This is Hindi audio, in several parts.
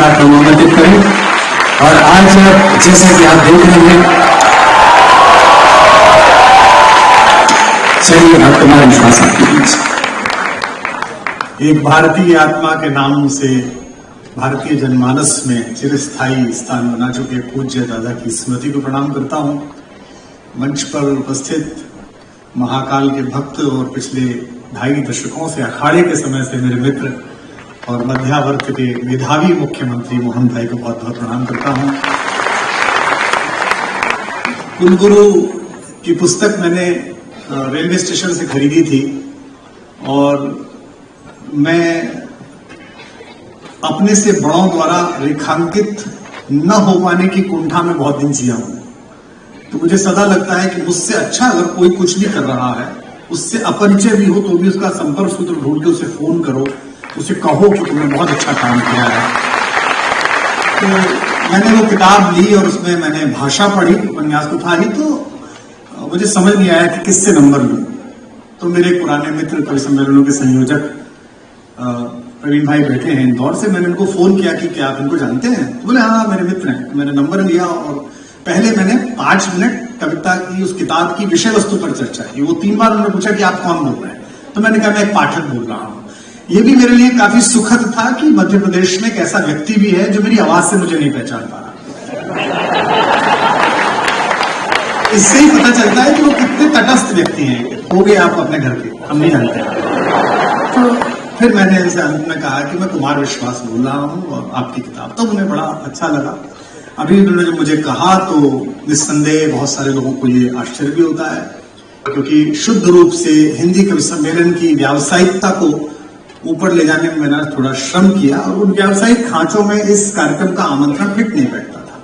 कार्यक्रम आमंत्रित करें। और आज जैसा कि आप देख रहे हैं, चलिए अब तुम्हारा विश्वास आपके बीच। एक भारतीय आत्मा के नाम से भारतीय जनमानस में चिरस्थायी स्थान बना चुके पूज्य दादा की स्मृति को प्रणाम करता हूं। मंच पर उपस्थित महाकाल के भक्त और पिछले 2.5 दशकों से अखाड़े के समय से मेरे मित्र और मध्यावर्त के मेधावी मुख्यमंत्री मोहन भाई को बहुत बहुत प्रणाम करता हूं। कुलगुरु की पुस्तक मैंने रेलवे स्टेशन से खरीदी थी और मैं अपने से बड़ों द्वारा रेखांकित न हो पाने की कुंठा में बहुत दिन जिया हूं। तो मुझे सदा लगता है कि मुझसे अच्छा अगर कोई कुछ भी कर रहा है, उससे अपरिचय भी हो तो भी उसका संपर्क सूत्र ढूंढ के उसे फोन करो, उसे कहो कि तुमने बहुत अच्छा काम किया है। तो मैंने वो किताब ली और उसमें मैंने भाषा पढ़ी, उपन्यास तो था ही, तो मुझे समझ नहीं आया कि किससे नंबर लूं। तो मेरे पुराने मित्र कवि सम्मेलनों के संयोजक प्रवीण भाई बैठे हैं इंदौर से, मैंने उनको फोन किया कि क्या आप इनको जानते हैं? तो बोले हाँ मेरे मित्र हैं। तो मैंने नंबर लिया और पहले मैंने 5 मिनट कविता की उस किताब की विषय वस्तु पर चर्चा की। वो 3 बार उन्होंने पूछा कि आप कौन बोल रहे हैं? तो मैंने कहा मैं एक पाठक बोल रहा हूं। ये भी मेरे लिए काफी सुखद था कि मध्य प्रदेश में एक ऐसा व्यक्ति भी है जो मेरी आवाज से मुझे नहीं पहचान पा रहा। इससे ही पता चलता है कि वो कितने तटस्थ व्यक्ति हैं। हो गए आप अपने घर के, हम नहीं जानते। तो फिर मैंने इनसे अंत में कहा कि मैं कुमार विश्वास बोल रहा हूं और आपकी किताब, तो उन्हें बड़ा अच्छा लगा। अभी उन्होंने जब मुझे कहा तो निस्संदेह बहुत सारे लोगों को ये आश्चर्य भी होता है, क्योंकि शुद्ध रूप से हिंदी कवि सम्मेलन की व्यावसायिकता को ऊपर ले जाने में मैंने थोड़ा श्रम किया और उन व्यावसायिक खांचों में इस कार्यक्रम का आमंत्रण फिट नहीं बैठता था।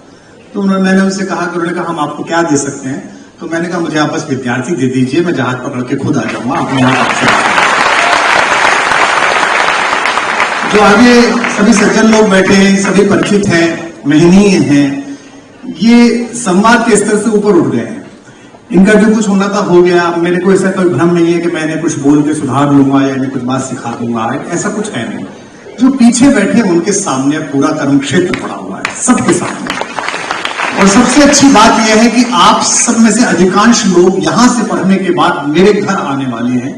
तो मैंने उनसे कहा कि उन्होंने कहा हम आपको क्या दे सकते हैं? तो मैंने कहा मुझे आप बस विद्यार्थी दे दीजिए, मैं जहाज पकड़ के खुद आ जाऊंगा अपने यहाँ। जो आगे सभी सज्जन लोग बैठे हैं, सभी परिचित हैं, महनीय हैं, ये संवाद के स्तर से ऊपर उठ गए हैं। इनका जो कुछ होना था हो गया। मेरे को ऐसा कोई भ्रम नहीं है कि मैंने कुछ बोल के सुधार लूंगा या इन्हें कुछ बात सिखा दूंगा, ऐसा कुछ है नहीं। जो पीछे बैठे उनके सामने पूरा कर्म क्षेत्र पड़ा हुआ है, सबके सामने। और सबसे अच्छी बात यह है कि आप सब में से अधिकांश लोग यहां से पढ़ने के बाद मेरे घर आने वाले हैं।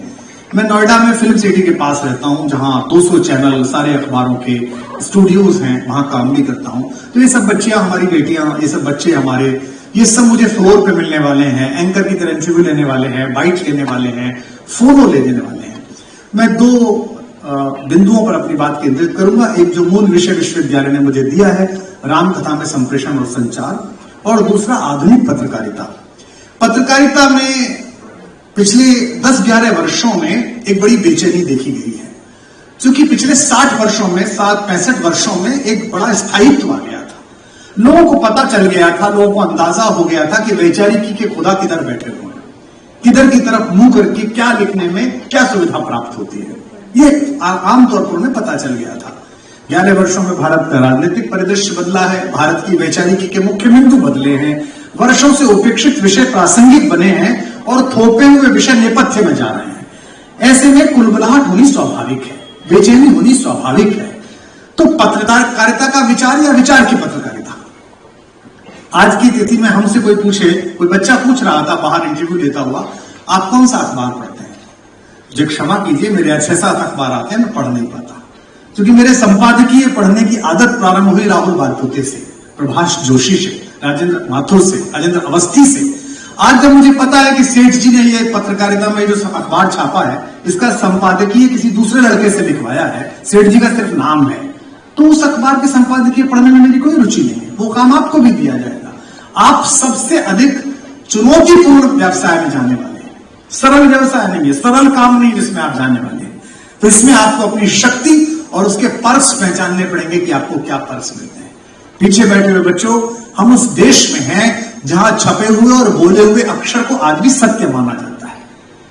मैं नोएडा में फिल्म सिटी के पास रहता हूं, जहां 200 चैनल, सारे अखबारों के स्टूडियोज हैं, वहां काम भी करता हूं। तो ये सब बच्चियां हमारी बेटियां, ये सब बच्चे हमारे, ये सब मुझे फ्लोर पे मिलने वाले हैं, एंकर की तरह इंटरव्यू लेने वाले हैं, बाइट लेने वाले हैं, फोटो ले लेने वाले हैं। मैं 2 बिंदुओं पर अपनी बात केंद्रित करूंगा। एक जो मूल विषय विश्वविद्यालय ने मुझे दिया है, रामकथा में संप्रेषण और संचार, और दूसरा आधुनिक पत्रकारिता। पत्रकारिता में पिछले 10-11 वर्षों में एक बड़ी बेचैनी देखी गई है, क्योंकि पिछले 60 वर्षों में, 65 वर्षों में एक बड़ा स्थायित्व आ गया था। लोगों को पता चल गया था, लोगों को अंदाजा हो गया था कि वैचारिकी के खुदा किधर बैठे हुए हैं, किधर की तरफ मुंह करके क्या लिखने में क्या सुविधा प्राप्त होती है, ये आमतौर पर उन्हें पता चल गया था। 11 वर्षों में भारत का राजनीतिक परिदृश्य बदला है, भारत की वैचारिकी के मुख्य बिंदु बदले हैं, वर्षों से उपेक्षित विषय प्रासंगिक बने हैं और थोपे हुए विषय नेपथ्य में जा रहे हैं। ऐसे में कुलबुलाहट होनी स्वाभाविक है, बेचैनी होनी स्वाभाविक है। तो पत्रकारिता का विचार या विचार की पत्रकारिता? आज की तिथि में हमसे कोई पूछे, कोई बच्चा पूछ रहा था बाहर इंटरव्यू लेता हुआ, आप कौन सा अखबार पढ़ते हैं? मुझे क्षमा कीजिए, मेरे 6-7 अखबार आते हैं, मैं पढ़ नहीं पाता, क्योंकि मेरे संपादकीय पढ़ने की आदत प्रारंभ हुई राहुल बारपुते से, प्रभाष जोशी से, राजेंद्र माथुर से, राजेंद्र अवस्थी से। आज जब मुझे पता है कि सेठ जी ने ये पत्रकारिता में जो अखबार छापा है, इसका संपादकीय किसी दूसरे लड़के से लिखवाया है, सेठ जी का सिर्फ नाम है, तो उस अखबार के संपादकीय पढ़ने में मेरी कोई रुचि नहीं है। वो काम आपको भी दिया जाएगा। आप सबसे अधिक चुनौतीपूर्ण व्यवसाय में जाने वाले हैं। सरल व्यवसाय नहीं है, सरल काम नहीं जिसमें आप जाने वाले हैं। तो इसमें आपको अपनी शक्ति और उसके पर्स पहचानने पड़ेंगे कि आपको क्या पर्स मिलते हैं। पीछे बैठे हुए बच्चों, हम उस देश में हैं जहां छपे हुए और बोले हुए अक्षर को आज भी सत्य माना जाता है।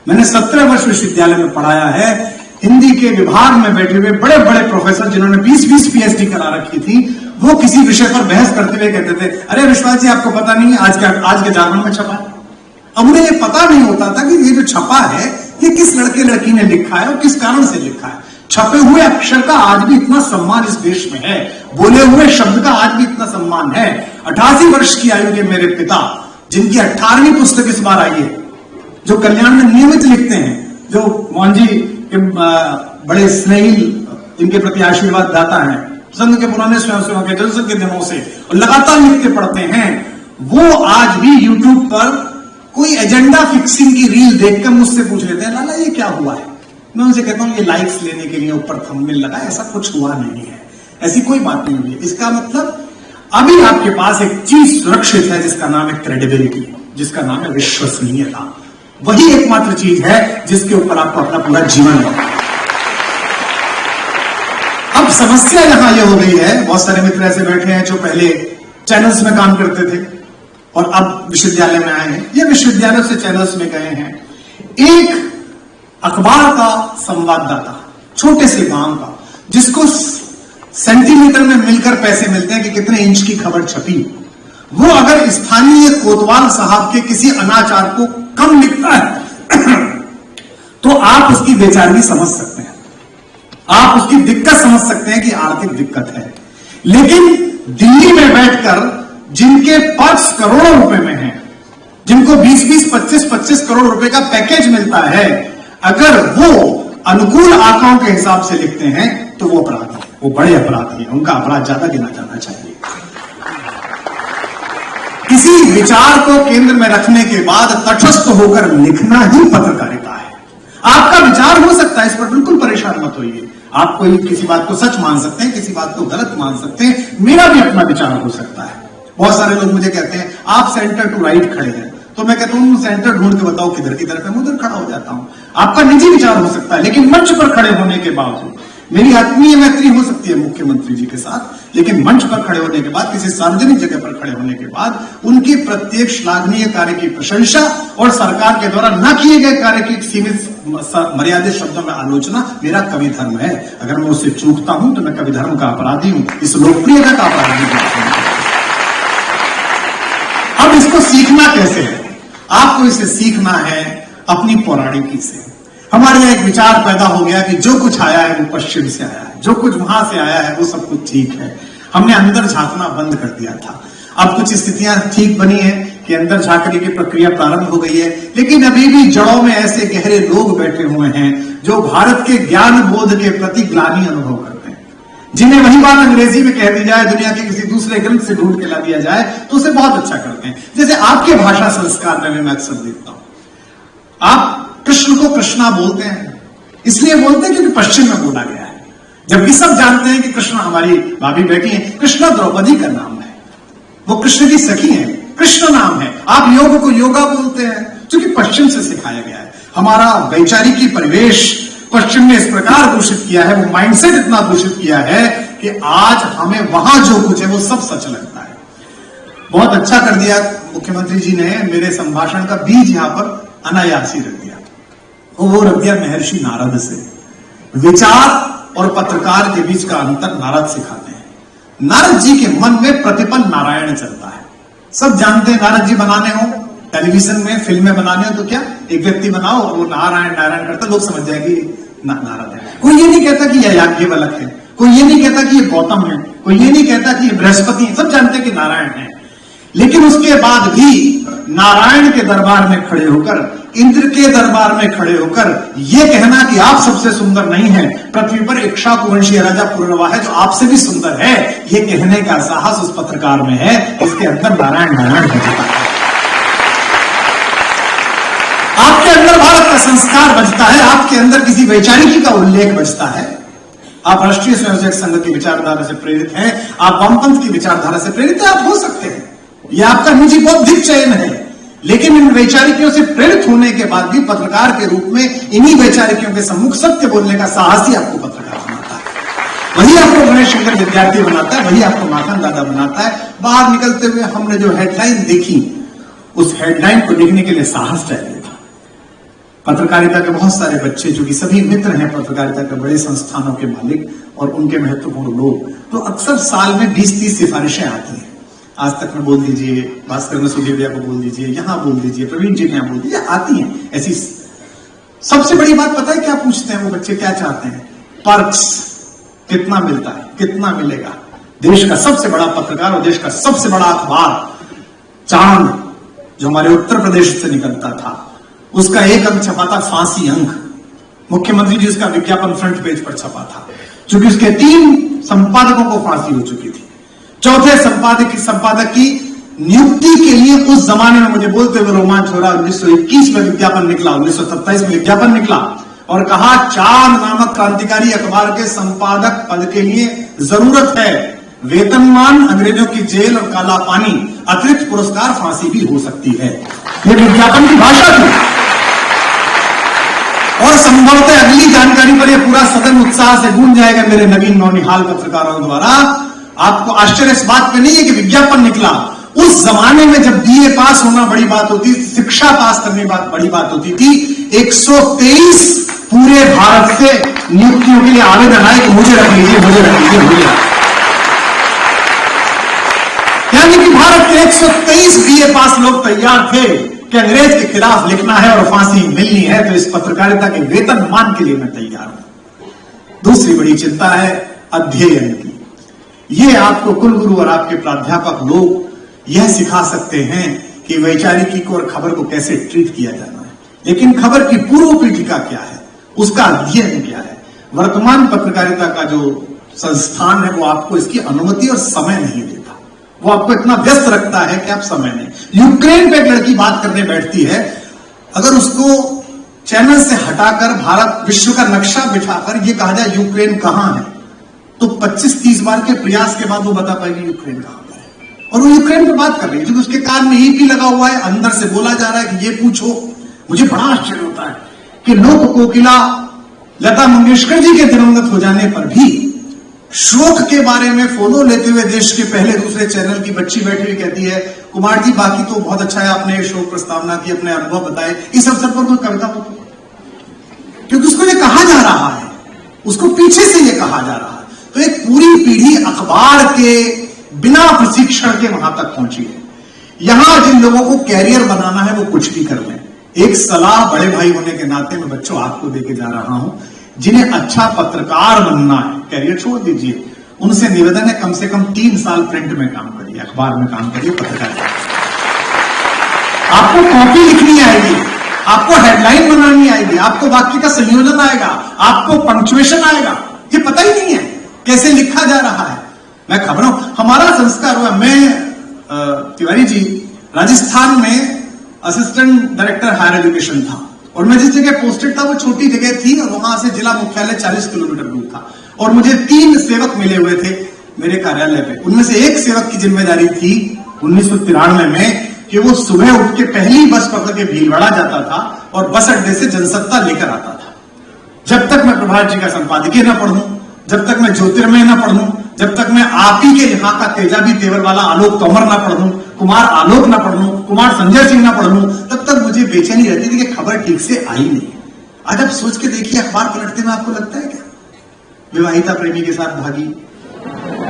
मैंने 17 वर्ष विश्वविद्यालय में पढ़ाया है। हिंदी के विभाग में बैठे हुए बड़े बड़े प्रोफेसर जिन्होंने 20-20 पीएचडी करा रखी थी, वो किसी विषय पर बहस करते हुए कहते थे, अरे विश्वास जी आपको पता नहीं है आज के जागरण में छपा है। अब उन्हें ये पता नहीं होता था कि ये जो छपा है ये किस लड़के लड़की ने लिखा है और किस कारण से लिखा है, छपे हुए अक्षर का आज भी इतना सम्मान इस देश में है, बोले हुए शब्द का आज भी इतना सम्मान है। 88 वर्ष की आयु के मेरे पिता, जिनकी 18वीं पुस्तक इस बार आई है, जो कल्याण में नियमित लिखते हैं, जो मोहन जी के बड़े स्नेही, इनके प्रति आशीर्वाद दाता हैं, संघ के पुराने स्वयंसेवक के जनसंघ के दिनों से और लगातार लिखते पढ़ते हैं, वो आज भी यूट्यूब पर कोई एजेंडा फिक्सिंग की रील देखकर मुझसे पूछ लेते हैं, लाला ये क्या हुआ है। मैं उनसे कहता हूं ये लाइक्स लेने के लिए ऊपर थंबनेल लगा, ऐसा कुछ हुआ नहीं है, ऐसी कोई बात नहीं हुई है। इसका मतलब अभी आपके पास एक चीज सुरक्षित है जिसका नाम है क्रेडिबिलिटी, जिसका नाम है विश्वसनीयता। वही एकमात्र चीज है जिसके ऊपर आपको अपना पूरा जीवन लगाना। अब समस्या यहां यह हो गई है, बहुत सारे मित्र ऐसे बैठे हैं जो पहले चैनल्स में काम करते थे और अब विश्वविद्यालय में आए हैं, या विश्वविद्यालय से चैनल्स में गए हैं। एक अखबार का संवाददाता, छोटे से गांव का, जिसको सेंटीमीटर में मिलकर पैसे मिलते हैं कि कितने इंच की खबर छपी, वो अगर स्थानीय कोतवाल साहब के किसी अनाचार को कम लिखता है तो आप उसकी बेचारगी समझ सकते हैं, आप उसकी दिक्कत समझ सकते हैं कि आर्थिक दिक्कत है। लेकिन दिल्ली में बैठकर जिनके पर्स करोड़ों रुपए में हैं, जिनको 20-20, 25-25 करोड़ रुपए का पैकेज मिलता है, अगर वो अनुकूल आंकड़ों के हिसाब से लिखते हैं तो वो अपराधी है, वो बड़े अपराधी हैं, उनका अपराध ज्यादा गिना जाना चाहिए। किसी विचार को केंद्र में रखने के बाद तटस्थ होकर लिखना ही पत्रकारिता है। आपका विचार हो सकता है, इस पर बिल्कुल परेशान मत होइए। आप कोई किसी बात को सच मान सकते हैं, किसी बात को गलत मान सकते हैं, मेरा भी अपना विचार हो सकता है। बहुत सारे लोग मुझे कहते हैं आप सेंटर टू राइट खड़े हैं, तो मैं कहता हूं सेंटर ढूंढ के बताओ किधर की तरफ है, मैं उधर खड़ा हो जाता हूं। आपका निजी विचार हो सकता है, लेकिन मंच पर खड़े होने के बावजूद मेरी आत्मीय मैत्री हो सकती है मुख्यमंत्री जी के साथ, लेकिन मंच पर खड़े होने के बाद, किसी सार्वजनिक जगह पर खड़े होने के बाद उनके प्रत्येक श्लाघनीय कार्य की प्रशंसा और सरकार के द्वारा न किए गए कार्य की सीमित मर्यादित शब्दों में आलोचना मेरा कवि धर्म है। अगर मैं उससे चूकता हूं तो मैं कवि धर्म का अपराधी हूं, इस लोकप्रियता का अपराधी हूं। अब इसको सीखना कैसे है? आपको इसे सीखना है अपनी पौराणिकी से। हमारे यहां एक विचार पैदा हो गया कि जो कुछ आया है वो पश्चिम से आया है, जो कुछ वहां से आया है वो सब कुछ ठीक है। हमने अंदर झांकना बंद कर दिया था। अब कुछ स्थितियां ठीक बनी है कि अंदर झांकने की प्रक्रिया प्रारंभ हो गई है, लेकिन अभी भी जड़ों में ऐसे गहरे लोग बैठे हुए हैं जो भारत के ज्ञान बोध के प्रति ग्लानि अनुभव करते हैं, जिन्हें वही बात अंग्रेजी में कह दी जाए, दुनिया के किसी दूसरे ग्रंथ से ढूंढ के ला दिया जाए तो उसे बहुत अच्छा करते हैं। जैसे आपके भाषा संस्कार में मैं अक्सर देखता हूं, आप कृष्ण को कृष्णा बोलते हैं, इसलिए बोलते हैं क्योंकि पश्चिम में बोला गया है, जबकि सब जानते हैं कि कृष्ण हमारी भाभी बेटी है। कृष्णा द्रौपदी का नाम है, वो कृष्ण की सखी है, कृष्ण नाम है। आप योग को योगा बोलते हैं क्योंकि पश्चिम से सिखाया गया है। हमारा वैचारिकी परिवेश पश्चिम ने इस प्रकार दूषित किया है, वो माइंडसेट इतना दूषित किया है कि आज हमें वहां जो कुछ है वो सब सच लगता है। बहुत अच्छा कर दिया मुख्यमंत्री जी ने, मेरे संभाषण का बीज यहां पर अनायास ही रख दिया। वो रख दिया महर्षि नारद से। विचार और पत्रकार के बीच का अंतर नारद सिखाते हैं। नारद जी के मन में प्रतिपल नारायण चलता है। सब जानते हैं नारद जी बनाने हो टेलीविजन में, फिल्में बनाने हो तो क्या एक व्यक्ति बनाओ और वो नारायण नारायण करता, लोग समझ जाएंगे नारद है। कोई ये नहीं कहता कि यह याज्ञवल्क्य है, कोई ये नहीं कहता कि ये गौतम है, कोई ये नहीं कहता कि ये बृहस्पति है, सब जानते हैं कि नारायण है। लेकिन उसके बाद भी नारायण के दरबार में खड़े होकर, इंद्र के दरबार में खड़े होकर यह कहना कि आप सबसे सुंदर नहीं है, पृथ्वी पर इक्ष्वाकुवंशीय राजा पुररवा है जो आपसे भी सुंदर है, यह कहने का साहस उस पत्रकार में है, इसके अंदर नारायण नारायण बजता है। आपके अंदर भारत का संस्कार बजता है, आपके अंदर किसी वैचारिकी का उल्लेख बजता है। आप राष्ट्रीय स्वयंसेवक संघ की विचारधारा से प्रेरित हैं, आप वामपंथ की विचारधारा से प्रेरित हैं, आप हो सकते हैं, यह आपका निजी बौद्धिक चयन है। लेकिन इन वैचारिकियों से प्रेरित होने के बाद भी पत्रकार के रूप में इन्हीं वैचारिकियों के सम्मुख सत्य बोलने का साहस ही आपको पत्रकार बनाता है। वही आपको गणेश शंकर विद्यार्थी बनाता है, वही आपको माखन दादा बनाता है। बाहर निकलते हुए हमने जो हेडलाइन देखी, उस हेडलाइन को लिखने के लिए साहस चाहिए था। पत्रकारिता के बहुत सारे बच्चे जो कि सभी मित्र हैं पत्रकारिता के, बड़े संस्थानों के मालिक और उनके महत्वपूर्ण लोग, तो अक्सर साल में 20-30 सिफारिशें आती हैं। आज तक में बोल दीजिए, भास्कर में सुधीर को बोल दीजिए, यहां बोल दीजिए, प्रवीण जी ने यहां बोल दीजिए, आती हैं ऐसी। सबसे बड़ी बात पता है क्या पूछते हैं वो बच्चे, क्या चाहते हैं पर्क्स कितना मिलता है, कितना मिलेगा। देश का सबसे बड़ा पत्रकार और देश का सबसे बड़ा अखबार चांद, जो हमारे उत्तर प्रदेश से निकलता था, उसका एक अंक छपा था फांसी अंक। मुख्यमंत्री जी उसका विज्ञापन फ्रंट पेज पर छपा था, क्योंकि उसके 3 संपादकों को फांसी हो चुकी थी। चौथे संपादक की नियुक्ति के लिए उस जमाने में मुझे बोलते हुए रोमांच हो रहा, 1921 में विज्ञापन निकला, 1927 में विज्ञापन निकला और कहा चांद नामक क्रांतिकारी अखबार के संपादक पद के लिए जरूरत है वेतनमान, अंग्रेजों की जेल और काला पानी, अतिरिक्त पुरस्कार, फांसी भी हो सकती है। यह विज्ञापन की भाषा थी। और संभवतः अगली जानकारी पर यह पूरा सदन उत्साह से गूंज जाएगा मेरे नवीन नौनिहाल पत्रकारों द्वारा। आपको आश्चर्य इस बात पे नहीं है कि विज्ञापन निकला। उस जमाने में जब बीए पास होना बड़ी बात होती, शिक्षा पास करने बड़ी बात होती थी, 123 पूरे भारत से नियुक्तियों के लिए आवेदन आए कि मुझे रख लीजिए, मुझे रख लीजिए, मुझे रख। यानी कि भारत के 123 बीए पास लोग तैयार थे कि अंग्रेज के खिलाफ लिखना है और फांसी मिलनी है, तो इस पत्रकारिता के वेतनमान के लिए मैं तैयार हूं। दूसरी बड़ी चिंता है अध्ययन की। ये आपको कुलगुरु और आपके प्राध्यापक लोग यह सिखा सकते हैं कि वैचारिकी को और खबर को कैसे ट्रीट किया जाना है, लेकिन खबर की पूर्व पीठिका क्या है, उसका अध्ययन क्या है। वर्तमान पत्रकारिता का जो संस्थान है वो आपको इसकी अनुमति और समय नहीं देता। वो आपको इतना व्यस्त रखता है कि आप समय नहीं। यूक्रेन पे एक लड़की बात करने बैठती है, अगर उसको चैनल से हटाकर भारत विश्व का नक्शा बिठाकर ये कहा जाए यूक्रेन कहां है, तो 25-30 बार के प्रयास के बाद वो बता पाएगी यूक्रेन कहां पर है। और वो यूक्रेन पे बात कर रही है, क्योंकि उसके कान में ईपी लगा हुआ है, अंदर से बोला जा रहा है कि ये पूछो। मुझे बड़ा आश्चर्य होता है कि लोक कोकिला लता मंगेशकर जी के दिवंगत हो जाने पर भी शोक के बारे में फोटो लेते हुए देश के पहले दूसरे चैनल की बच्ची बैठी हुई कहती है, कुमार जी बाकी तो बहुत अच्छा है, आपने शोक प्रस्तावना की, अपने अनुभव बताए, इस अवसर पर कोई कविता हो, क्योंकि उसको ये कहा जा रहा है, उसको पीछे से ये कहा जा रहा है। तो एक पूरी पीढ़ी अखबार के बिना प्रशिक्षण के वहां तक पहुंची है। यहां जिन लोगों को कैरियर बनाना है वो कुछ भी कर लें। एक सलाह बड़े भाई होने के नाते में बच्चों आपको देके जा रहा हूं, जिन्हें अच्छा पत्रकार बनना है, कैरियर छोड़ दीजिए, उनसे निवेदन है कम से कम 3 साल प्रिंट में काम करिए, अखबार में काम करिए, पत्रकारिता। आपको कॉपी लिखनी आएगी, आपको हेडलाइन बनानी आएगी, आपको वाक्य का संयोजन आएगा, आपको पंक्चुएशन आएगा। ये पता ही नहीं है कैसे लिखा जा रहा है। मैं खबरों, हमारा संस्कार हुआ, मैं तिवारी जी राजस्थान में असिस्टेंट डायरेक्टर हायर एजुकेशन था, और मैं जिस जगह पोस्टेड था वो छोटी जगह थी और वहां से जिला मुख्यालय 40 किलोमीटर दूर था, और मुझे 3 सेवक मिले हुए थे मेरे कार्यालय पे। उनमें से एक सेवक की जिम्मेदारी थी 1993 में कि वो सुबह उठ के पहली बस पकड़ के भीलवाड़ा जाता था और बस अड्डे से जनसत्ता लेकर आता था। जब तक मैं प्रभात जी का संपादकीय न पढ़ूं, जब तक मैं ज्योतिर्मय न पढ़ूं, जब तक मैं आप ही के यहाँ का तेजाबी तेवर वाला आलोक तोमर ना पढ़ लूं, कुमार आलोक ना पढ़ लूं, कुमार संजय सिंह ना पढ़ लूं, तब तक मुझे बेचैनी रहती थी कि खबर ठीक से आई नहीं। आज आप सोच के देखिए, अखबार पलटते में आपको लगता है क्या विवाहिता प्रेमी के साथ भागी?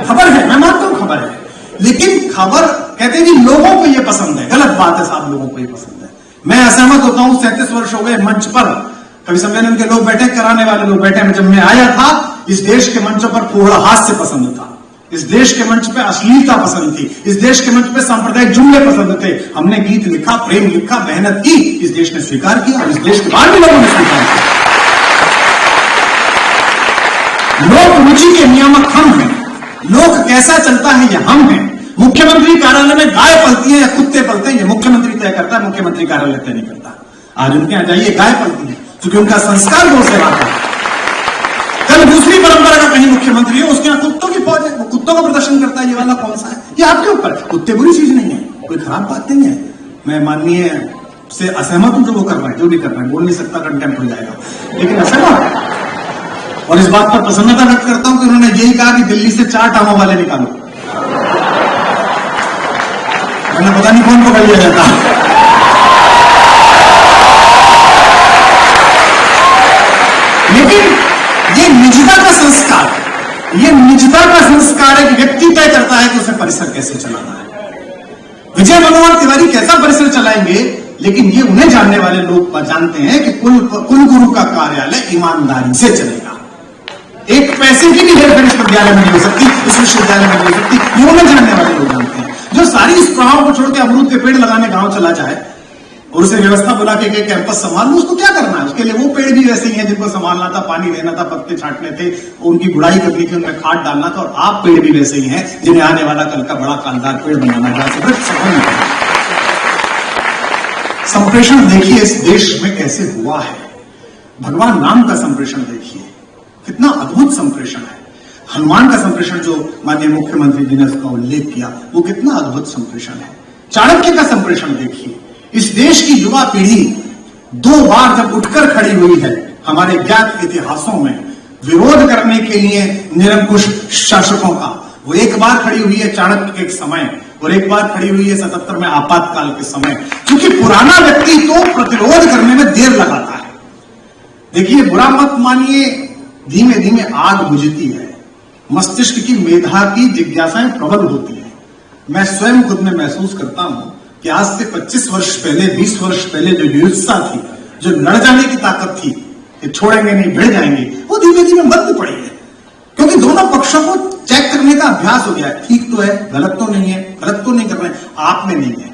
खबर है, मैं मानता हूं खबर है, लेकिन खबर कहते हैं कि लोगों को यह पसंद है। गलत बात है साहब, लोगों को यह पसंद है। मैं असहमत होता हूं। 37 वर्ष हो गए मंच पर कवि सम्मेलन के लोग बैठे, कराने वाले लोग बैठे। जब मैं आया था इस देश के मंचों पर कोहड़ा हास्य पसंद था, इस देश के मंच पे अश्लीलता पसंद थी, इस देश के मंच पे सांप्रदायिक जुमले पसंद थे। हमने गीत लिखा, प्रेम लिखा, मेहनत की, इस देश ने स्वीकार किया और इस देश के बाहर भी लोगों ने स्वीकार किया। लोक रुचि के नियामक हम हैं, लोक कैसा चलता है यह हम हैं। मुख्यमंत्री कार्यालय में गाय पलती है या कुत्ते पलते हैं, ये मुख्यमंत्री तय करता है, मुख्यमंत्री कार्यालय तय नहीं करता। आज उनके यहां जाइए, गाय पलती है क्योंकि उनका संस्कार गौ सेवा का है। कल दूसरी परंपरा का कहीं मुख्यमंत्री हो, उसके यहां कुत्तों की फौज है, वो कुत्तों का प्रदर्शन करता है। ये वाला कौन सा है? ये आपके ऊपर। कुत्ते बुरी चीज नहीं है, कोई खराब बात नहीं है। मैं माननीय से असहमत हूं जो वो कर रहा है, जो भी कर रहा है, बोल नहीं सकता, कंटेम्प्ट हो जाएगा, लेकिन असहमत। और इस बात पर प्रसन्नता व्यक्त करता हूं कि उन्होंने यही कहा कि दिल्ली से 4 टांगों वाले निकालो। मैंने पता नहीं कौन पकड़ लिया जाता। लेकिन ये निजता का संस्कार, ये निजता का संस्कार है कि व्यक्ति तय करता है कि उसे परिसर कैसे चलाना है। विजय मनोहर तिवारी कैसा परिसर चलाएंगे, लेकिन ये उन्हें जानने वाले लोग जानते हैं कि कुल गुरु का कार्यालय ईमानदारी से चलेगा, एक पैसे की भी हेरफेर इस विद्यालय में नहीं हो सकती, इस विश्वविद्यालय में नहीं हो सकती। यूं में जानने वाले लोग जानते हैं। जो सारी इस प्रभाव को छोड़ के अमरूद के पेड़ लगाने गांव चला जाए और उसे व्यवस्था बुला के कैंपस संभाल लो, उसको क्या करना है? उसके लिए वो पेड़ भी वैसे ही हैं जिनको संभालना था, पानी देना था, पत्ते छांटने थे, उनकी गुड़ाई करनी थी, उनमें खाद डालना था। और आप पेड़ भी वैसे ही हैं जिन्हें आने वाला कल का बड़ा कांदार पेड़ बनाना था। संप्रेषण देखिए इस देश में कैसे हुआ है। भगवान राम का संप्रेषण देखिए, कितना अद्भुत संप्रेषण है। हनुमान का संप्रेषण जो माननीय मुख्यमंत्री जी ने उसका उल्लेख किया, वो कितना अद्भुत संप्रेषण है। चाणक्य का संप्रेषण देखिए। इस देश की युवा पीढ़ी 2 बार जब उठकर खड़ी हुई है हमारे ज्ञात इतिहासों में विरोध करने के लिए निरंकुश शासकों का, वो एक बार खड़ी हुई है चाणक्य के समय और एक बार खड़ी हुई है 77 में आपातकाल के समय। क्योंकि पुराना व्यक्ति तो प्रतिरोध करने में देर लगाता है। देखिए, बुरा मत मानिए, धीमे धीमे आग बुझती है, मस्तिष्क की मेधा की जिज्ञासाएं प्रबल होती है। मैं स्वयं खुद में महसूस करता हूं कि आज से 25 वर्ष पहले, 20 वर्ष पहले जो युत्सा थी, जो लड़ जाने की ताकत थी कि छोड़ेंगे नहीं, भिड़ जाएंगे, वो धीमे धीमे बंद पड़ी है। क्योंकि दोनों पक्षों को चेक करने का अभ्यास हो गया है। ठीक तो है, गलत तो नहीं है, गलत तो नहीं कर रहे हैं, आप में नहीं है।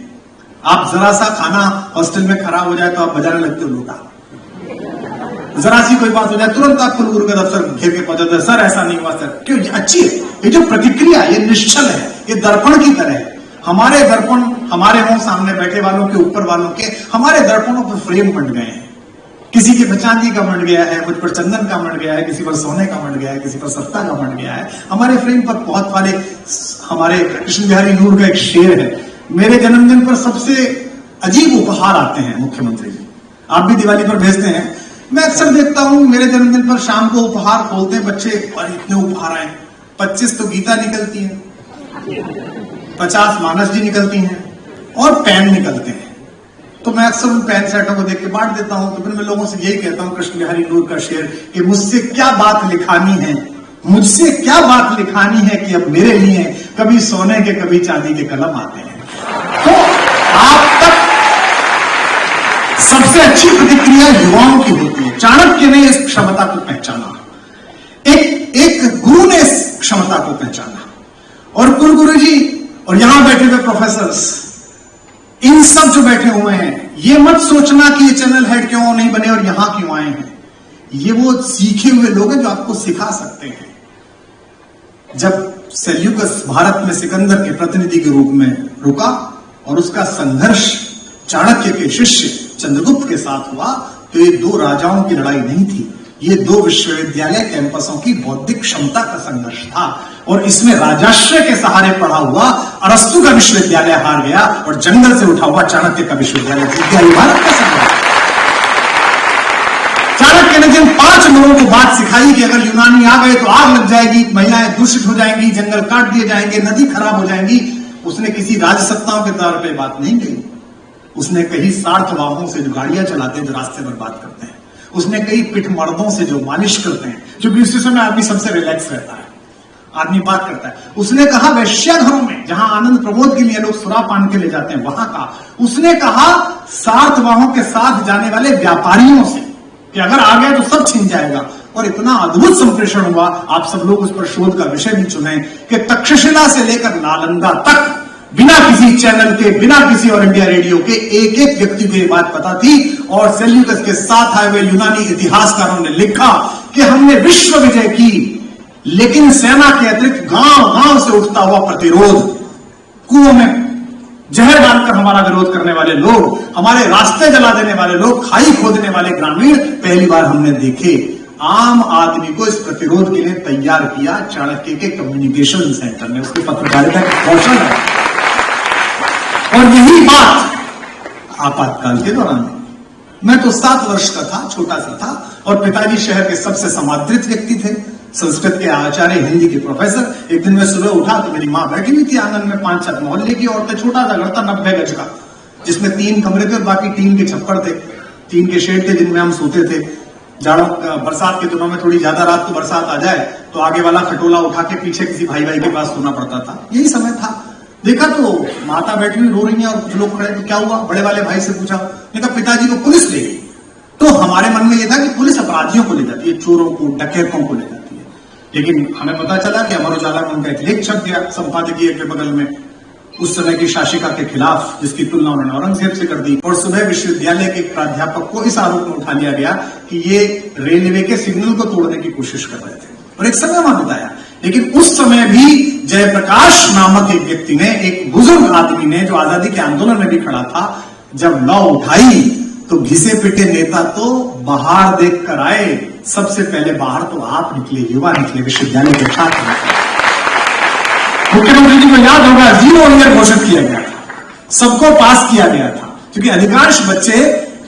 आप जरा सा खाना हॉस्टल में खराब हो जाए तो आप बजाने लगते हो लोटा, जरा सी कोई बात हो जाए तुरंत आप कुलगुरु का दफ्तर घेर के पहुंच जाते, सर ऐसा नहीं हुआ सर। क्यों? अच्छी है ये जो प्रतिक्रिया, ये निश्चल है, ये दर्पण की तरह है। हमारे दर्पण हमारे मुंह सामने बैठे वालों के, ऊपर वालों के, हमारे दर्पणों पर फ्रेम बन गए हैं। किसी के पर चांदी का बन गया है, मुझ पर चंदन का बन गया है, किसी पर सोने का बन गया है, किसी पर सत्ता का बन गया है। हमारे फ्रेम पर बहुत वाले, हमारे कृष्ण बिहारी नूर का एक शेर है, मेरे जन्मदिन पर सबसे अजीब उपहार आते हैं मुख्यमंत्री जी। आप भी दिवाली पर भेजते हैं। मैं अक्सर देखता हूं मेरे जन्मदिन पर शाम को उपहार खोलते हैं बच्चे, और इतने उपहार आए। 25 तो गीता निकलती है, 50 मानस जी निकलती हैं और पेन निकलते हैं। तो मैं अक्सर उन पेन सेटों को देख के बांट देता हूं। तो फिर मैं लोगों से यही कहता हूं, कृष्ण बिहारी नूर का शेर, कि मुझसे क्या बात लिखानी है, मुझसे क्या बात लिखानी है कि अब मेरे लिए कभी सोने के कभी चांदी के कलम आते हैं। तो आप तक सबसे अच्छी प्रतिक्रिया युवाओं की होती है। चाणक्य ने इस क्षमता को पहचाना, एक गुरु ने इस क्षमता को पहचाना, और कुलगुरु जी और यहां बैठे हुए प्रोफेसर्स, इन सब जो बैठे हुए हैं, ये मत सोचना कि ये चैनल हेड क्यों नहीं बने और यहां क्यों आए हैं। ये वो सीखे हुए लोग हैं जो आपको सिखा सकते हैं। जब सेल्यूकस भारत में सिकंदर के प्रतिनिधि के रूप में रुका और उसका संघर्ष चाणक्य के शिष्य चंद्रगुप्त के साथ हुआ, तो ये 2 राजाओं की लड़ाई नहीं थी, ये 2 विश्वविद्यालय कैंपसों की बौद्धिक क्षमता का संघर्ष था। और इसमें राजाश्रय के सहारे पढ़ा हुआ अरस्तु का विश्वविद्यालय हार गया और जंगल से उठा हुआ चाणक्य का विश्वविद्यालय जीत गया। भारत का संघर्ष। चाणक्य ने जिन 5 लोगों को बात सिखाई कि अगर यूनानी आ गए तो आग लग जाएगी, महिलाएं दूषित हो जाएंगी, जंगल काट दिए जाएंगे, नदी खराब हो जाएंगी, उसने किसी राजसत्ताओं के तौर पर बात नहीं कही। उसने कही सार्थवाहों से जो गाड़ियां चलाते हैं, जो रास्ते पर बात करते हैं। उसने कई पिठ मर्दों से जो मालिश करते हैं, क्योंकि इस समय आदमी सबसे रिलैक्स रहता है, आदमी बात करता है। उसने कहा वैश्याघरों में, जहां आनंद प्रमोद के लिए लोग सुरा पान के ले जाते हैं, वहां का। उसने कहा सार्थवाहों के साथ जाने वाले व्यापारियों से कि अगर आ गए तो सब छिन जाएगा। और इतना अद्भुत संप्रेषण हुआ, आप सब लोग उस पर शोध का विषय भी चुने, कि तक्षशिला से लेकर नालंदा तक बिना किसी चैनल के, बिना किसी और इंडिया रेडियो के एक एक व्यक्ति को यह बात पता थी। और सेल्यूकस के साथ आए हुए यूनानी इतिहासकारों ने लिखा कि हमने विश्व विजय की, लेकिन सेना के अतिरिक्त गांव गांव से उठता हुआ प्रतिरोध, कुओं में जहर डालकर हमारा विरोध करने वाले लोग, हमारे रास्ते जला देने वाले लोग, खाई खोदने वाले ग्रामीण पहली बार हमने देखे। आम आदमी को इस प्रतिरोध के लिए तैयार किया चाणक्य के कम्युनिकेशन सेंटर ने, उसके पत्रकारिता के कौशल है। और यही बात आपातकाल के दौरान, मैं तो 7 वर्ष का था, छोटा सा था, और पिताजी शहर के सबसे समादृत व्यक्ति थे, संस्कृत के आचार्य, हिंदी के प्रोफेसर। एक दिन मैं सुबह उठा तो मेरी मां बैठी हुई थी आंगन में, 5-7 मोहल्ले की औरतें, छोटा सा घर था 90 गज का, जिसमें 3 कमरे थे और बाकी टीन के छप्पर थे, टीन के शेड थे जिनमें हम सोते थे। जाड़ों बरसात के दिनों में थोड़ी ज्यादा रात को बरसात आ जाए तो आगे वाला खटोला उठा के पीछे किसी भाई के पास सोना पड़ता था। यही समय था। देखा तो माता बैठी हुई रो रही है और कुछ लोग खड़े, तो क्या हुआ? बड़े वाले भाई से पूछा, मैंने कहा पिताजी को पुलिस ले गई। तो हमारे मन में यह था कि पुलिस अपराधियों को ले जाती है, चोरों को, डकैतों को ले जाती है। लेकिन हमें पता चला कि अमर उजाला में उनका एक लेख छप गया संपादकीय के बगल में, उस समय की शासिका के खिलाफ, जिसकी तुलना उन्होंने औरंगजेब से कर दी। और सुबह विश्वविद्यालय के एक प्राध्यापक को इस आरोप में उठा लिया गया कि ये रेलवे के सिग्नल को तोड़ने की कोशिश कर रहे थे, और एक समय वहां बताया। लेकिन उस समय भी जयप्रकाश नामक एक व्यक्ति ने, एक बुजुर्ग आदमी ने, जो आजादी के आंदोलन में भी खड़ा था, जब लौ उठाई तो घिसे पिटे नेता तो बाहर देख कर आए। सबसे पहले बाहर तो आप निकले, युवा निकले, विश्वविद्यालय के छात्र निकले। मुख्यमंत्री जी को याद होगा 0 ईयर घोषित किया गया था, सबको पास किया गया था, क्योंकि अधिकांश बच्चे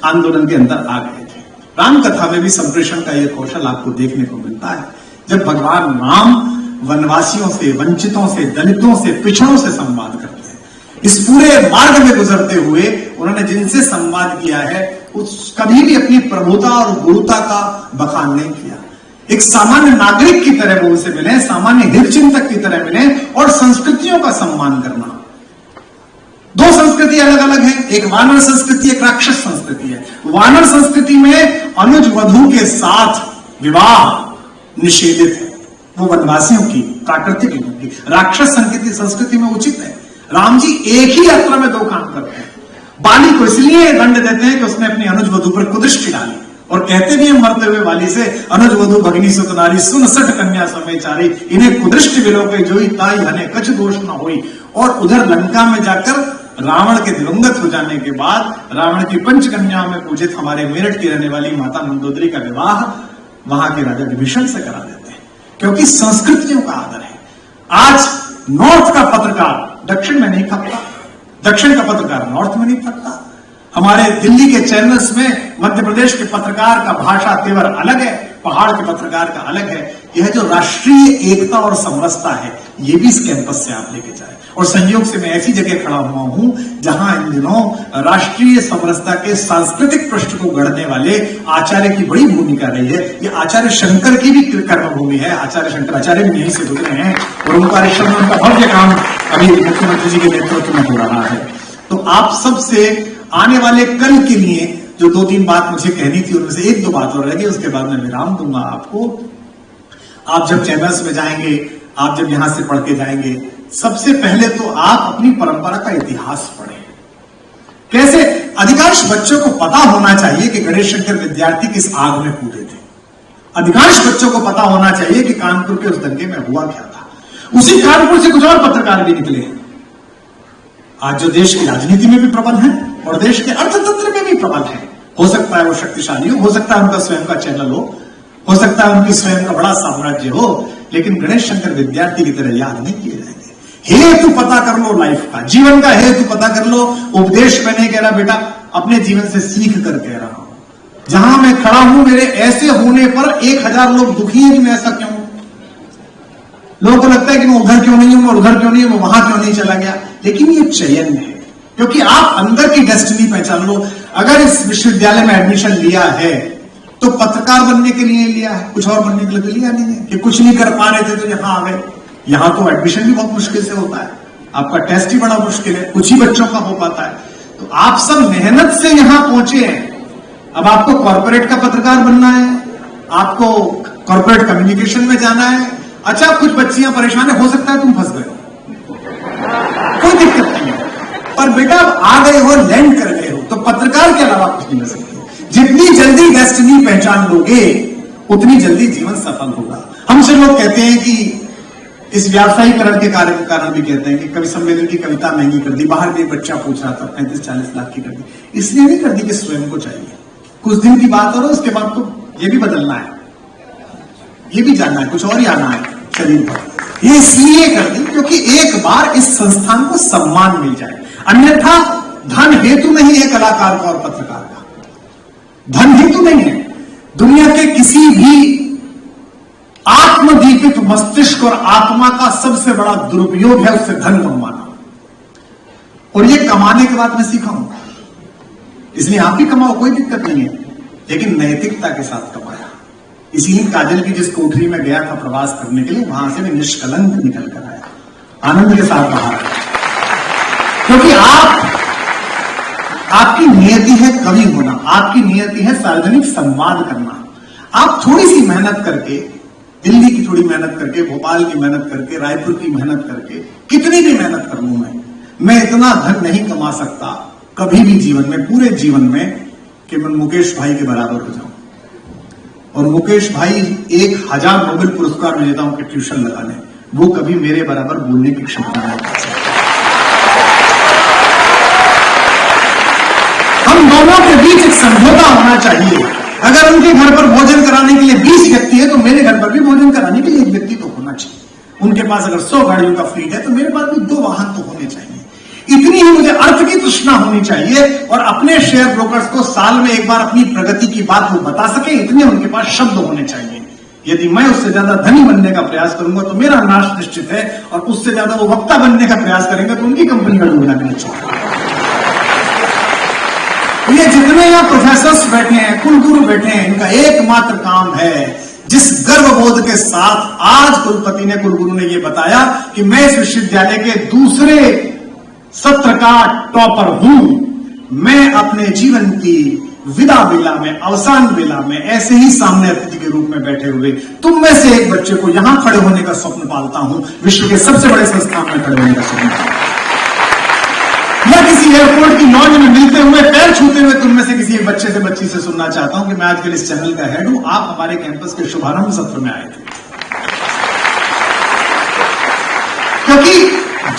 आंदोलन के अंदर आ गए थे। रामकथा में भी संप्रेषण का यह कौशल आपको देखने को मिलता है। जब भगवान राम वनवासियों से, वंचितों से, दलितों से, पिछड़ों से संवाद करते हैं, इस पूरे मार्ग में गुजरते हुए उन्होंने जिनसे संवाद किया है, उस कभी भी अपनी प्रभुता और गुरुता का बखान नहीं किया। एक सामान्य नागरिक की तरह वो उनसे मिले, सामान्य हितचिंतक की तरह मिले, और संस्कृतियों का सम्मान करना। 2 संस्कृति अलग अलग है, एक वानर संस्कृति, एक राक्षस संस्कृति है। वानर संस्कृति में अनुज वधू के साथ विवाह निषेधित है, वो वनवासियों की, प्राकृतिक लोगों की। राक्षस संस्कृति में उचित है। राम जी एक ही यात्रा में 2 काम करते हैं। बाली को इसलिए दंड देते हैं कि उसने अपनी अनुज वधू पर कुदृष्टि डाली, और कहते भी हैं मरते हुए वाली से, अनुज वधू भगनी सुत नारी सुन सठ कन्या समेचारी, इन्हें कुदृष्टि विलोके जोई ताई हने कछ दोष न होई। और उधर लंका में जाकर रावण के दिवंगत हो जाने के बाद रावण की पंचकन्याओं में पूजित हमारे मेरठ की रहने वाली माता मंदोदरी का विवाह वहां के राजा विभीषण से करा देते हैं, क्योंकि संस्कृतियों का आदर है। आज नॉर्थ का पत्रकार दक्षिण में नहीं खपता, दक्षिण का पत्रकार नॉर्थ में नहीं खपता। हमारे दिल्ली के चैनल्स में मध्य प्रदेश के पत्रकार का भाषा तेवर अलग है, पहाड़ के पत्रकार का अलग है। यह जो राष्ट्रीय एकता और समरसता है, यह भी इस कैंपस से आप लेके जाए। और संयोग से मैं ऐसी जगह खड़ा हुआ हूं जहां इन दिनों राष्ट्रीय समरसता के सांस्कृतिक पृष्ठ को गढ़ने वाले आचार्य की बड़ी भूमिका रही है। ये आचार्य शंकर की भी कर्मभूमि है। आचार्य शंकराचार्य भी यहीं से गुजरे हैं, और उनका उनका भव्य काम अभी मुख्यमंत्री जी के नेतृत्व में हो रहा है। तो आप सबसे आने वाले कल के लिए जो 2-3 बात मुझे कहनी थी, उनमें से 1-2 बात और रहेगी, उसके बाद मैं विराम दूंगा आपको। आप जब चैनल्स में जाएंगे, आप जब यहां से पढ़ के जाएंगे, सबसे पहले तो आप अपनी परंपरा का इतिहास पढ़ें। कैसे? अधिकांश बच्चों को पता होना चाहिए कि गणेश शंकर विद्यार्थी किस आग में कूदे थे। अधिकांश बच्चों को पता होना चाहिए कि कानपुर के उस दंगे में हुआ क्या था। उसी कानपुर से कुछ और पत्रकार भी निकले हैं आज, जो देश की राजनीति में भी प्रबल है और देश के अर्थतंत्र में भी प्रबल है। हो सकता है वो शक्तिशाली हो सकता है उनका स्वयं का चैनल हो सकता है उनकी स्वयं का बड़ा साम्राज्य हो, लेकिन गणेश शंकर विद्यार्थी की तरह याद नहीं किए जाएंगे। हेतु पता कर लो लाइफ का, जीवन का हेतु पता कर लो। उपदेश में नहीं कह रहा बेटा, अपने जीवन से सीख कर कह रहा हूं। जहां मैं खड़ा हूं, मेरे ऐसे होने पर 1000 लोग दुखी हैं कि मैं ऐसा क्यों हूं। लोगों को लगता है कि मैं उधर क्यों नहीं हूं, मैं उधर क्यों नहीं हूं, मैं वहां क्यों नहीं चला गया। लेकिन ये चयन है, क्योंकि आप अंदर की डेस्टिनी पहचान लो। अगर इस विश्वविद्यालय में एडमिशन लिया है तो पत्रकार बनने के लिए लिया है, कुछ और बनने के लिए तो लिया नहीं है कि कुछ नहीं कर पा रहे थे तो यहां आ गए। यहां तो एडमिशन भी बहुत मुश्किल से होता है, आपका टेस्ट ही बड़ा मुश्किल है, कुछ ही बच्चों का हो पाता है। तो आप सब मेहनत से यहां पहुंचे हैं। अब आपको कॉर्पोरेट का पत्रकार बनना है, आपको कॉर्पोरेट कम्युनिकेशन में जाना है। अच्छा, कुछ बच्चियां परेशान है, हो सकता है तुम फंस गए, कोई दिक्कत नहीं है, पर बेटा आ गए हो, लैंड कर गए हो, तो पत्रकार के अलावा कुछ नहीं कर सकते। जितनी जल्दी डेस्टिनी पहचान लोगे, उतनी जल्दी जीवन सफल होगा। हमसे लोग कहते हैं कि इस व्यावसायीकरण के कारण भी कहते हैं कि कवि सम्मेलन की कविता महंगी कर दी। बाहर भी एक बच्चा पूछ रहा था, 35-40 लाख की कर दी। इसलिए नहीं कर दी कि स्वयं को चाहिए, कुछ दिन की बात हो, उसके बाद तो ये भी बदलना है, ये भी जानना है, कुछ और ही आना है शरीर पर। ये इसलिए कर दी क्योंकि एक बार इस संस्थान को सम्मान मिल जाए। अन्यथा धन हेतु नहीं है कलाकार का और पत्रकार का, धन हेतु नहीं है। दुनिया के किसी भी आत्मदीपित मस्तिष्क और आत्मा का सबसे बड़ा दुरुपयोग है उससे धन कमाना, और ये कमाने के बाद मैं सीखा हूं। इसलिए आप भी कमाओ, कोई दिक्कत नहीं है, लेकिन नैतिकता के साथ कमाया। इसीलिए काजल की जिस कोठरी में गया था प्रवास करने के लिए, वहां से मैं निष्कलंक निकल कर आया, आनंद के साथ बाहर आया। क्योंकि आपकी नियति है कवि होना, आपकी नियति है सार्वजनिक संवाद करना। आप थोड़ी सी मेहनत करके दिल्ली की थोड़ी मेहनत करके, भोपाल की मेहनत करके, रायपुर की मेहनत करके, कितनी भी मेहनत कर लूं मैं इतना धन नहीं कमा सकता कभी भी जीवन में, पूरे जीवन में, कि मैं मुकेश भाई के बराबर हो जाऊं। और मुकेश भाई 1000 नोबेल पुरस्कार विजेताओं के ट्यूशन लगाने, वो कभी मेरे बराबर बोलने की क्षमता नहीं रखते। हम दोनों के बीच एक समझौता होना चाहिए। अगर उनके घर पर भोजन कराने के लिए 20 व्यक्ति है तो मेरे घर पर भी भोजन कराने के लिए एक व्यक्ति तो होना चाहिए। उनके पास अगर 100 गाड़ियों का फ्लीट है तो मेरे पास भी 2 वाहन तो होने चाहिए। इतनी ही मुझे अर्थ की तृष्णा होनी चाहिए और अपने शेयर ब्रोकर्स को साल में एक बार अपनी प्रगति की बात वो बता सके, इतने उनके पास शब्द होने चाहिए। यदि मैं उससे ज्यादा धनी बनने का प्रयास करूंगा तो मेरा नाश निश्चित है, और उससे ज्यादा वो वक्ता बनने का प्रयास करेंगे तो उनकी कंपनी का डूब जाने चाहिए। ये जितने यहाँ प्रोफेसर्स बैठे हैं, कुलगुरु बैठे हैं, इनका एकमात्र काम है, जिस गर्वबोध के साथ आज कुलपति ने, कुलगुरु ने ये बताया कि मैं इस विश्वविद्यालय के दूसरे सत्र का टॉपर हूं, मैं अपने जीवन की विदा बेला में, अवसान बेला में ऐसे ही सामने अतिथि के रूप में बैठे हुए तुम में से एक बच्चे को यहां खड़े होने का स्वप्न पालता हूं, विश्व के सबसे बड़े संस्थान में खड़े होने का स्वप्न पालता हूं। या किसी एयरपोर्ट की लॉन्ज में मिलते हुए, पैर छूते हुए तुम में से किसी एक बच्चे से, बच्ची से सुनना चाहता हूं कि मैं आजकल इस चैनल का हेड हूं, आप हमारे कैंपस के शुभारंभ सत्र में आए थे। क्योंकि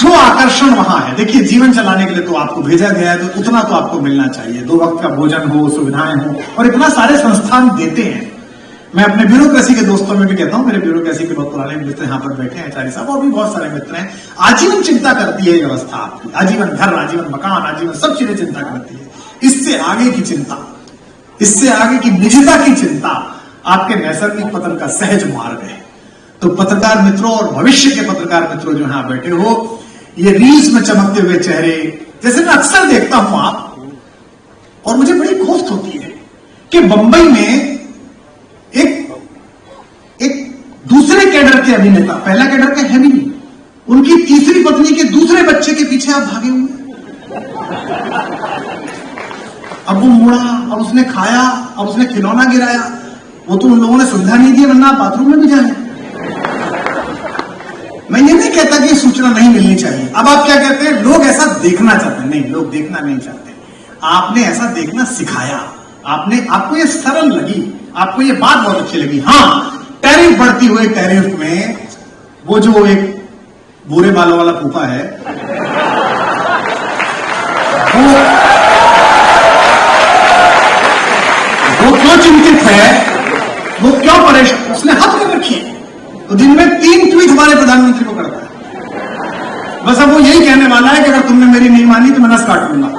जो आकर्षण वहां है, देखिए जीवन चलाने के लिए तो आपको भेजा गया है तो उतना तो आपको मिलना चाहिए, 2 वक्त का भोजन हो, सुविधाएं हो, और इतना सारे संस्थान देते हैं। मैं अपने ब्यूरोक्रेसी के दोस्तों में भी कहता हूं, मेरे ब्यूरोक्रेसी के बहुत पुराने मित्र यहां पर बैठे हैं, आचार्य साहब, और भी बहुत सारे मित्र हैं। आजीवन चिंता करती है व्यवस्था आपकी, आजीवन घर, आजीवन मकान, आजीवन सब चीजें चिंता करती है। इससे आगे की चिंता, इससे आगे की निजता की चिंता आपके नैसर्गिक पतन का सहज मार्ग है। तो पत्रकार मित्रों और भविष्य के पत्रकार मित्रों जो यहां बैठे हो, ये रील्स में चमकते हुए चेहरे जैसे मैं अक्सर देखता हूं आप, और मुझे बड़ी खोफ्त होती है कि बंबई में एक दूसरे कैडर के अभिनेता, पहला कैडर का है भी नहीं, उनकी तीसरी पत्नी के दूसरे बच्चे के पीछे आप भागे हुए। अब वो मुड़ा, अब उसने खाया, अब उसने खिलौना गिराया, वो तो उन लोगों ने सुविधा नहीं दी वरना बाथरूम में भी जाए। मैं ये नहीं कहता कि सूचना नहीं मिलनी चाहिए। अब आप क्या कहते हैं, लोग ऐसा देखना चाहते हैं। नहीं, लोग देखना नहीं चाहते, आपने ऐसा देखना सिखाया। आपको ये सरल लगी, आपको ये बात बहुत अच्छी लगी। हाँ, टैरिफ बढ़ती हुई, टैरिफ में वो जो एक बुरे बालों वाला फूफा है, वो क्यों चिंतित है, वो क्यों परेशान, उसने हद कर रखी है। तो दिन में 3 ट्वीट हमारे प्रधानमंत्री को करता है। बस अब वो यही कहने वाला है कि अगर तुमने मेरी नहीं मानी तो मैं नस काट लूंगा।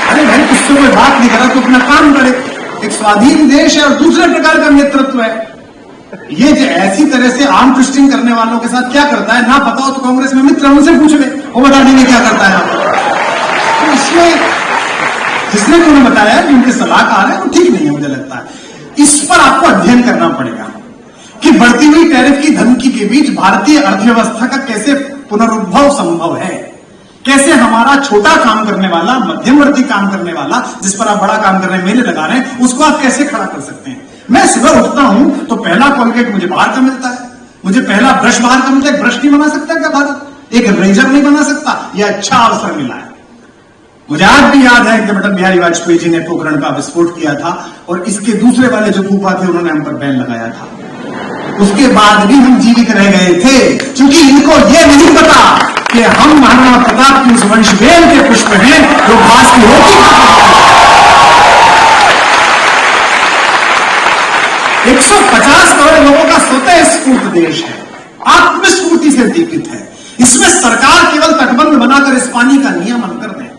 अरे भाई, किससे कोई बात नहीं करा तो अपना काम करे। एक स्वाधीन देश है और दूसरे प्रकार का नेतृत्व है। ये जो ऐसी तरह से आर्म ट्विस्टिंग करने वालों के साथ क्या करता है, ना पता हो तो कांग्रेस में मित्र उनसे पूछ ले, वो बता देंगे क्या करता है। तो इसमें जिसने तुम्हें बताया कि उनके सलाहकार है वो ठीक नहीं है, मुझे लगता है। इस पर आपको अध्ययन करना पड़ेगा कि बढ़ती हुई टैरिफ की धमकी के बीच भारतीय अर्थव्यवस्था का कैसे पुनरुद्भव संभव है, कैसे हमारा छोटा काम करने वाला, मध्यमवर्ती काम करने वाला, जिस पर आप बड़ा काम कर रहे हैं, मेले लगा रहे हैं, उसको आप कैसे खड़ा कर सकते हैं। मैं सुबह उठता हूं तो पहला कोलगेट मुझे बाहर का मिलता है, मुझे पहला ब्रश बाहर का मिलता है। ब्रश नहीं बना सकता क्या भारत, एक रेजर नहीं बना सकता, यह अच्छा अवसर मिला है। मुझे आज भी याद है कि अटल बिहारी वाजपेयी जी ने पोखरण का विस्फोट किया था और इसके दूसरे वाले जो फूफा थे उन्होंने हम पर बैन लगाया था। उसके बाद भी हम जीवित रह गए थे, क्योंकि इनको यह नहीं पता कि हम महाराणा प्रताप की उस वंशवेल के पुष्प हैं जो घास की रोटी खाते हैं। 150 करोड़ लोगों का स्वतः स्फूर्त देश है, आत्मस्फूर्ति से दीपित है। इसमें सरकार केवल तटबंध बनाकर इस पानी का नियमन कर दे।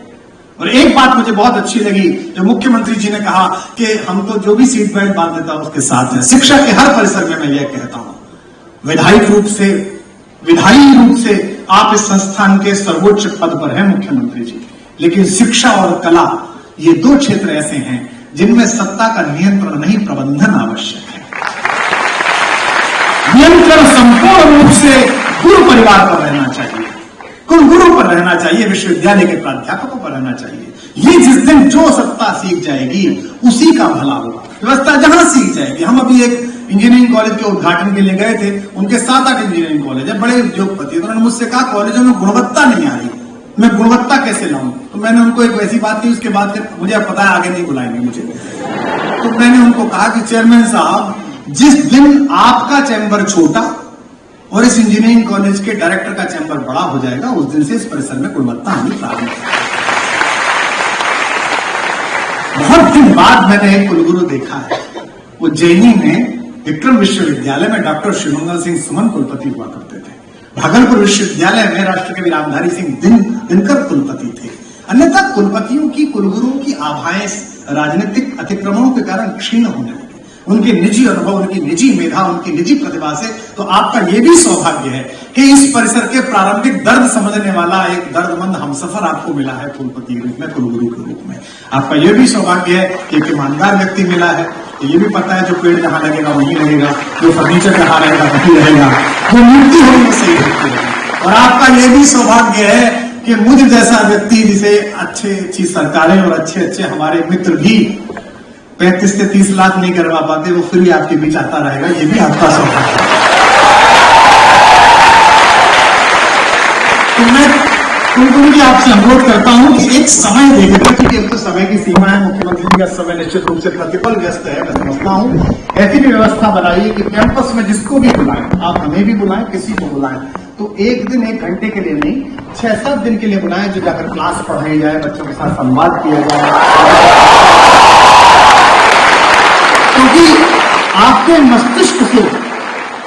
और एक बात मुझे बहुत अच्छी लगी जो मुख्यमंत्री जी ने कहा कि हम तो जो भी सीट बेल्ट बांध देता उसके साथ है। शिक्षा के हर परिसर में मैं यह कहता हूं, विधायी रूप से आप इस संस्थान के सर्वोच्च पद पर हैं मुख्यमंत्री जी, लेकिन शिक्षा और कला ये 2 क्षेत्र ऐसे हैं जिनमें सत्ता का नियंत्रण नहीं, प्रबंधन आवश्यक है। नियंत्रण संपूर्ण रूप से गुरु परिवार पर रहना चाहिए, कुलगुरु पर रहना चाहिए, विश्वविद्यालय के प्राध्यापकों पर रहना चाहिए। ये जिस दिन जो सत्ता सीख जाएगी उसी का भला होगा। व्यवस्था जहां सीख जाएगी। हम अभी एक इंजीनियरिंग कॉलेज के उद्घाटन के लिए गए थे, उनके 7-8 इंजीनियरिंग कॉलेज है, बड़े उद्योगपति। उन्होंने मुझसे कहा कॉलेजों में गुणवत्ता नहीं आ रही, मैं गुणवत्ता कैसे लाऊं? तो मैंने उनको एक वैसी बात की, उसके बाद मुझे अब पता है आगे नहीं बुलाएंगे मुझे। तो मैंने उनको कहा कि चेयरमैन साहब, जिस दिन आपका चैम्बर छोटा और इस इंजीनियरिंग कॉलेज के डायरेक्टर का चैम्बर बड़ा हो जाएगा, उस दिन से इस परिसर में गुणवत्ता आनी प्रारंभ होगी। बहुत दिन बाद मैंने एक कुलगुरु देखा है, वो जैनी में विक्रम विश्वविद्यालय में डॉक्टर शिवमंगल सिंह सुमन कुलपति हुआ करते थे। भागलपुर विश्वविद्यालय में राष्ट्रकवि रामधारी सिंह दिनकर कुलपति थे। अन्यथा कुलपतियों की, कुलगुरुओं की आभाएं राजनीतिक अतिक्रमणों के कारण क्षीण होने लगी। उनके निजी अनुभव, उनकी निजी मेधा, उनकी निजी प्रतिभा से तो आपका यह भी सौभाग्य है कि इस परिसर के प्रारंभिक दर्द समझने वाला एक दर्दमंद हमसफर आपको मिला है कुलपति के रूप में, कुलगुरु के रूप में। आपका यह भी सौभाग्य है कि एक ईमानदार व्यक्ति मिला है। ये भी पता है जो पेड़ जहां लगेगा वहीं लगेगा, जो फर्नीचर जहां रहेगा वहीं रहेगा, जो मूर्ति होगी सही रहेगी। और आपका यह भी सौभाग्य है कि मुझ जैसा व्यक्ति जिसे अच्छी सरकारें और अच्छे हमारे मित्र भी 35 से 30 लाख नहीं करवा पाते, वो फिर भी आपके बीच आता रहेगा। ये भी आपका सौभाग्य है। तो मैं कुलगुरु जी आपसे अनुरोध करता हूं कि एक समय देखकर, क्योंकि अब तो समय की सीमा है, मुख्यमंत्री जी का समय निश्चित रूप से प्रतिपल व्यस्त है, मैं समझता हूं। ऐसी भी व्यवस्था बनाइए कि कैंपस में जिसको भी बुलाएं, आप हमें भी बुलाएं, किसी को बुलाएं, तो एक दिन 1 घंटे के लिए नहीं, 6-7 दिन के लिए बुलाएं, जो जाकर क्लास पढ़ाई जाए, बच्चों के साथ संवाद किया जाए। क्योंकि आपके मस्तिष्क से,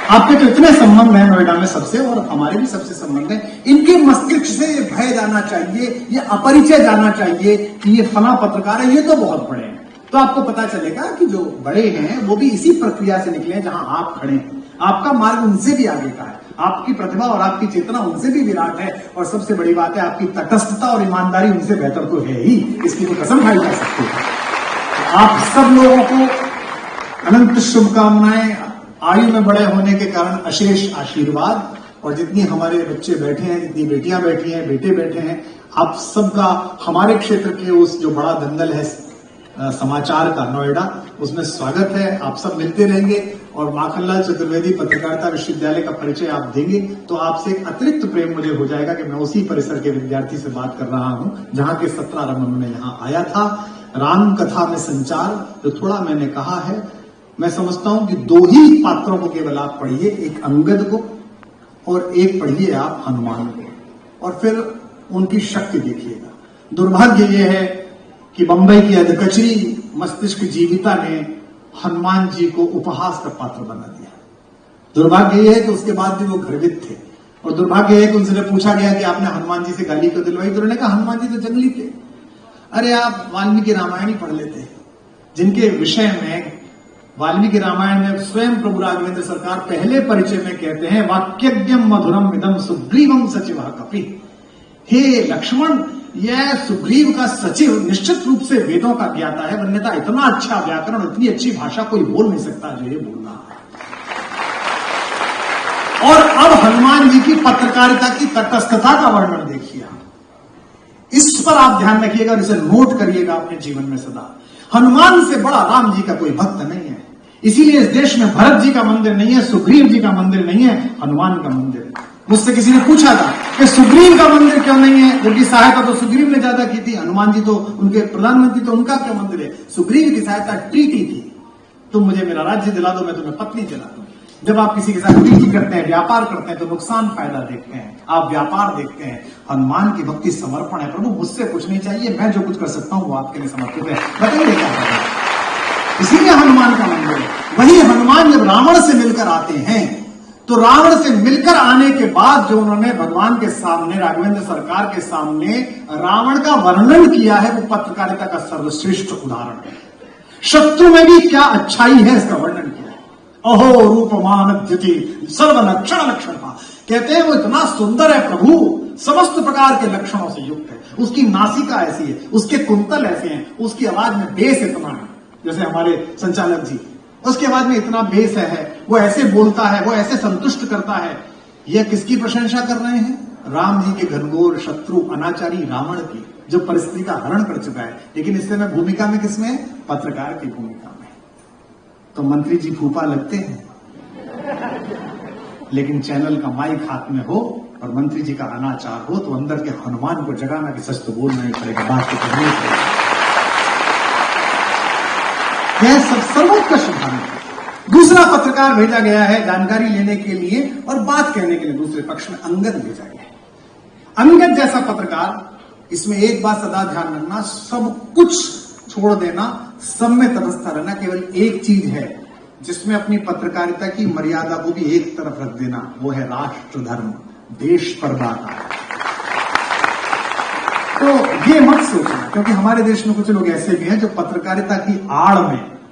आपके तो इतने संबंध हैं नोएडा में सबसे, और हमारे भी सबसे संबंध हैं, इनके मस्तिष्क से ये भय जाना चाहिए, ये अपरिचय जाना चाहिए कि ये फला पत्रकार है, ये तो बहुत बड़े हैं। तो आपको पता चलेगा कि जो बड़े हैं वो भी इसी प्रक्रिया से निकले हैं जहां आप खड़े हैं। आपका मार्ग उनसे भी आगे का है, आपकी प्रतिभा और आपकी चेतना उनसे भी विराट है, और सबसे बड़ी बात है आपकी तटस्थता और ईमानदारी उनसे बेहतर तो है ही, इसकी तो कसम खाई जा सकती है। तो आप सब लोगों को अनंत शुभकामनाएं, आयु में बड़े होने के कारण अशेष आशीर्वाद, और जितनी हमारे बच्चे बैठे हैं, जितनी बेटियां बैठी हैं, बेटे बैठे हैं, आप सबका हमारे क्षेत्र के उस जो बड़ा दंगल है समाचार का नोएडा, उसमें स्वागत है। आप सब मिलते रहेंगे, और माखनलाल चतुर्वेदी पत्रकारिता विश्वविद्यालय का परिचय आप देंगे तो आपसे एक अतिरिक्त प्रेम मुझे हो जाएगा कि मैं उसी परिसर के विद्यार्थी से बात कर रहा हूं जहां के 17 आरंभ में यहां आया था। राम कथा में संचार, जो थोड़ा मैंने कहा है, मैं समझता हूं कि 2 ही पात्रों को केवल आप पढ़िए, एक अंगद को और एक पढ़िए आप हनुमान को, और फिर उनकी शक्ति देखिएगा। दुर्भाग्य यह है कि बंबई की अधकचरी मस्तिष्क जीविता ने हनुमान जी को उपहास का पात्र बना दिया। दुर्भाग्य यह है कि उसके बाद भी वो गर्वित थे, और दुर्भाग्य है कि उनसे पूछा गया कि आपने हनुमान जी से गाली क्यों दिलवाई, तो उन्होंने कहा हनुमान जी तो जंगली थे। अरे आप वाल्मीकि रामायण ही पढ़ लेते, जिनके विषय में वाल्मीकि रामायण में स्वयं प्रभु राघवेंद्र सरकार पहले परिचय में कहते हैं, वाक्यज्ञम मधुरम इदम सुग्रीवम सचिव कपि। हे लक्ष्मण, यह सुग्रीव का सचिव निश्चित रूप से वेदों का ज्ञाता है, अन्यथा इतना अच्छा व्याकरण, इतनी अच्छी भाषा कोई बोल नहीं सकता जो ये बोल रहा है। और अब हनुमान जी की पत्रकारिता की तटस्थता का वर्णन देखिए, इस पर आप ध्यान रखिएगा और इसे नोट करिएगा अपने जीवन में सदा। हनुमान से बड़ा राम जी का कोई भक्त नहीं है, इसीलिए इस देश में भरत जी का मंदिर नहीं है, सुग्रीव जी का मंदिर नहीं है, हनुमान का मंदिर है। मुझसे किसी ने पूछा था कि सुग्रीव का मंदिर क्यों नहीं है, जबकि सहायता तो सुग्रीव ने ज्यादा की थी, हनुमान जी तो उनके प्रधानमंत्री, तो उनका क्या मंदिर है। सुग्रीव की सहायता ट्रीटी थी, तुम मुझे मेरा राज्य दिला दो, मैं तुम्हें पत्नी दिला दूं। जब आप किसी के साथ ट्रीटी करते हैं, व्यापार करते हैं, तो नुकसान फायदा देखते हैं, आप व्यापार देखते हैं। हनुमान की भक्ति समर्पण है, प्रभु मुझसे कुछ नहीं चाहिए, मैं जो कुछ कर सकता हूं वो आपके लिए समर्पित है, बताइए क्या करना है। इसीलिए हनुमान का मंदिर है। वही हनुमान जब रावण से मिलकर आते हैं, तो रावण से मिलकर आने के बाद जो उन्होंने भगवान के सामने, राघवेंद्र सरकार के सामने रावण का वर्णन किया है, वो पत्रकारिता का सर्वश्रेष्ठ उदाहरण है। शत्रु में भी क्या अच्छाई है इसका वर्णन किया है। अहो रूपमान द्युति सर्व लक्षण लक्षण का, कहते हैं वो इतना सुंदर है प्रभु, समस्त प्रकार के लक्षणों से युक्त है। उसकी नासिका ऐसी है, उसके कुंतल ऐसे हैं, उसकी आवाज में बेस इतना है, जैसे हमारे संचालक जी, उसके बाद में इतना बेस है, वो ऐसे बोलता है, वो ऐसे संतुष्ट करता है। यह किसकी प्रशंसा कर रहे हैं? राम जी के घनघोर शत्रु अनाचारी रावण की जो परिस्थिति का हरण कर चुका है, लेकिन इससे मैं भूमिका में किसमें, पत्रकार की भूमिका में। तो मंत्री जी फूफा लगते हैं, लेकिन चैनल का माइक हाथ में हो और मंत्री जी का अनाचार हो तो अंदर के हनुमान को जगाना कि सच तो बोलना ही पड़ेगा, बात तो करनी ही पड़ेगी। यह सब सर्वोत्कृष्ट उदाहरण है। दूसरा पत्रकार भेजा गया है जानकारी लेने के लिए और बात कहने के लिए, दूसरे पक्ष में अंगद भेजा गया है। अंगद जैसा पत्रकार, इसमें एक बात सदा ध्यान रखना, सब कुछ छोड़ देना, सब में तटस्थ रहना, केवल एक चीज है जिसमें अपनी पत्रकारिता की मर्यादा को भी एक तरफ रख देना, वो है राष्ट्र धर्म, देश पर बात आए। तो ये मत सोचना, क्योंकि हमारे देश में कुछ लोग ऐसे भी हैं जो पत्रकारिता की आड़ में